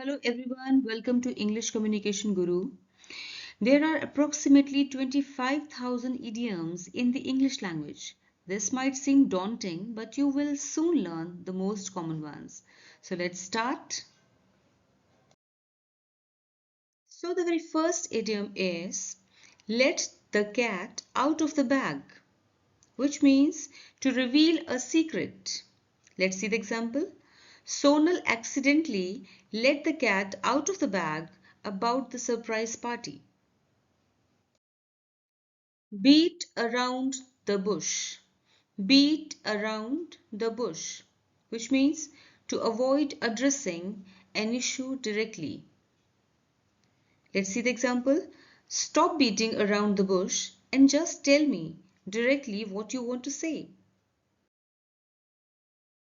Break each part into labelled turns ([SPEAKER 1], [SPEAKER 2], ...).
[SPEAKER 1] Hello everyone, welcome to English Communication Guru. There are approximately 25,000 idioms in the English language. This might seem daunting, but you will soon learn the most common ones. So let's start. So the very first idiom is let the cat out of the bag, which means to reveal a secret. Let's see the example. Sonal accidentally let the cat out of the bag about the surprise party. Beat around the bush. Beat around the bush, which means to avoid addressing an issue directly. Let's see the example. Stop beating around the bush and just tell me directly what you want to say.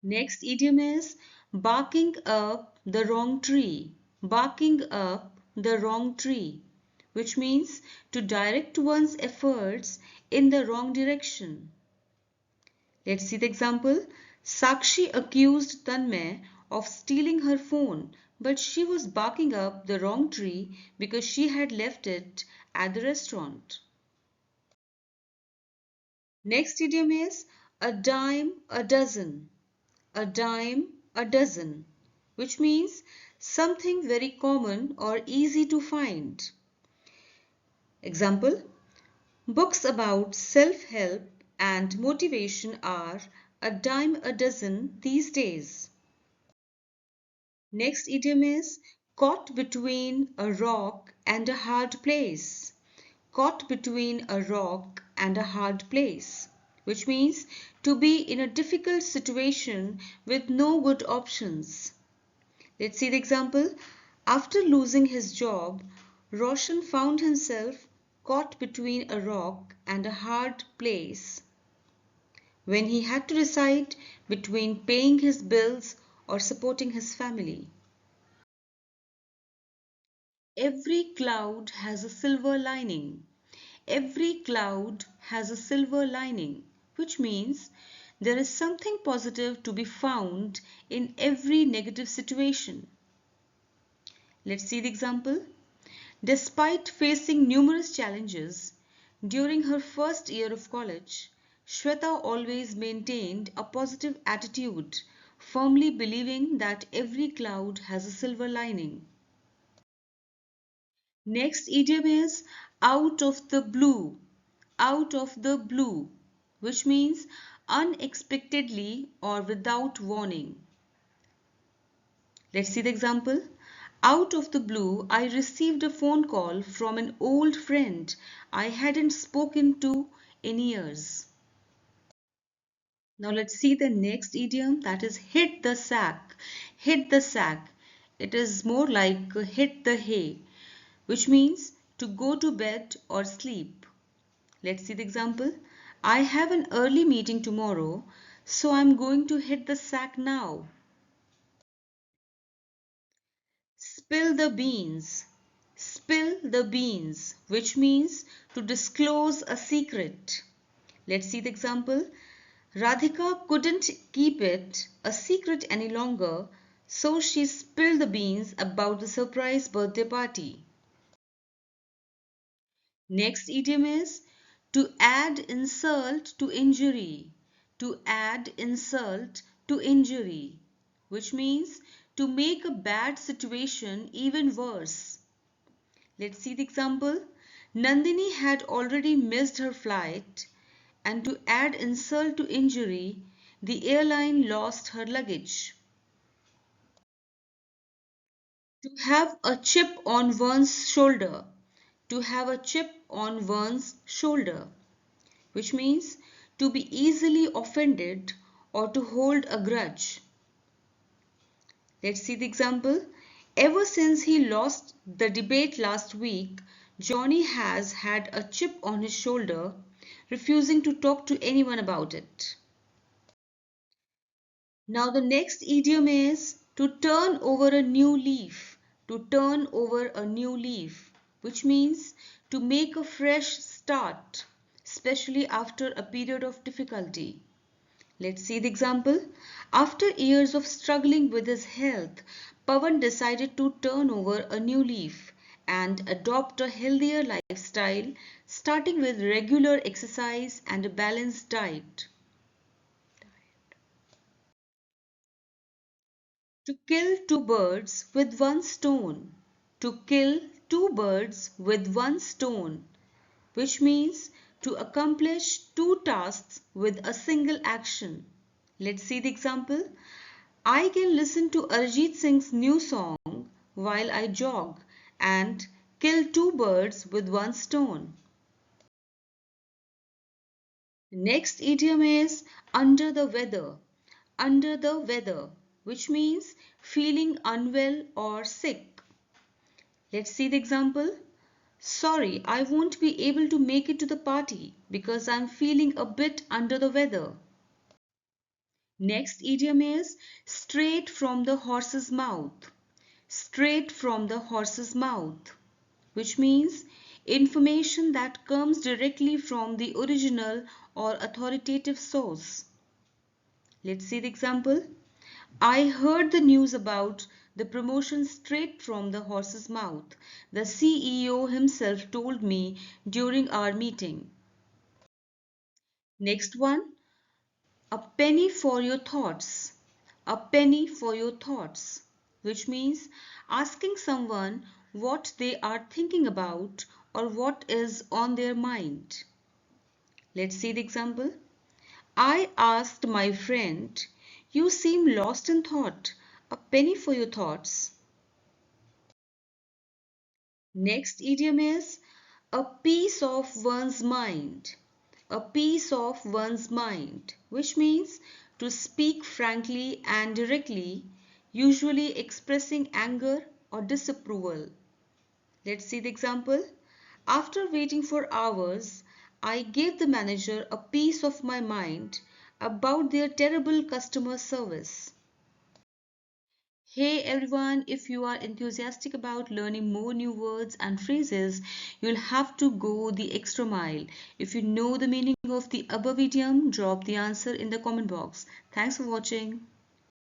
[SPEAKER 1] Next idiom is barking up the wrong tree. Barking up the wrong tree, which means to direct one's efforts in the wrong direction. Let's see the example. Sakshi accused Tanmay of stealing her phone, but she was barking up the wrong tree because she had left it at the restaurant. Next idiom is a dime a dozen. A dime a dozen, which means something very common or easy to find. Example, books about self-help and motivation are a dime a dozen these days. Next idiom is caught between a rock and a hard place. Caught between a rock and a hard place, which means to be in a difficult situation with no good options. Let's see the example. After losing his job, Roshan found himself caught between a rock and a hard place when he had to decide between paying his bills or supporting his family. Every cloud has a silver lining. Every cloud has a silver lining, which means there is something positive to be found in every negative situation. Let's see the example. Despite facing numerous challenges during her first year of college, Shweta always maintained a positive attitude, firmly believing that every cloud has a silver lining. Next idiom is out of the blue. Out of the blue, which means unexpectedly or without warning. Let's see the example. Out of the blue, I received a phone call from an old friend I hadn't spoken to in years. Now let's see the next idiom, that is hit the sack. Hit the sack. It is more like hit the hay, which means to go to bed or sleep. Let's see the example. I have an early meeting tomorrow, so I'm going to hit the sack now. Spill the beans. Spill the beans, which means to disclose a secret. Let's see the example. Radhika couldn't keep it a secret any longer, so she spilled the beans about the surprise birthday party. Next idiom is to add insult to injury. To add insult to injury, which means to make a bad situation even worse. Let's see the example. Nandini had already missed her flight, and to add insult to injury, the airline lost her luggage. To have a chip on one's shoulder. To have a chip on one's shoulder, which means to be easily offended or to hold a grudge. Let's see the example. Ever since he lost the debate last week, Johnny has had a chip on his shoulder, refusing to talk to anyone about it. Now the next idiom is to turn over a new leaf. To turn over a new leaf, which means to make a fresh start, especially after a period of difficulty. Let's see the example. After years of struggling with his health, Pawan decided to turn over a new leaf and adopt a healthier lifestyle, starting with regular exercise and a balanced diet. To kill two birds with one stone. To kill two birds with one stone, which means to accomplish two tasks with a single action. Let's see the example. I can listen to Arjit Singh's new song while I jog and kill two birds with one stone. Next idiom is under the weather. Under the weather, which means feeling unwell or sick. Let's see the example. Sorry, I won't be able to make it to the party because I'm feeling a bit under the weather. Next idiom is straight from the horse's mouth. Straight from the horse's mouth, which means information that comes directly from the original or authoritative source. Let's see the example. I heard the news about the promotion straight from the horse's mouth. The CEO himself told me during our meeting. Next one, a penny for your thoughts. A penny for your thoughts, which means asking someone what they are thinking about or what is on their mind. Let's see the example. I asked my friend, you seem lost in thought. A penny for your thoughts. Next idiom is a piece of one's mind. A piece of one's mind, which means to speak frankly and directly, usually expressing anger or disapproval. Let's see the example. After waiting for hours, I gave the manager a piece of my mind about their terrible customer service. Hey everyone, if you are enthusiastic about learning more new words and phrases, you'll have to go the extra mile. If you know the meaning of the above idiom, drop the answer in the comment box. Thanks for watching.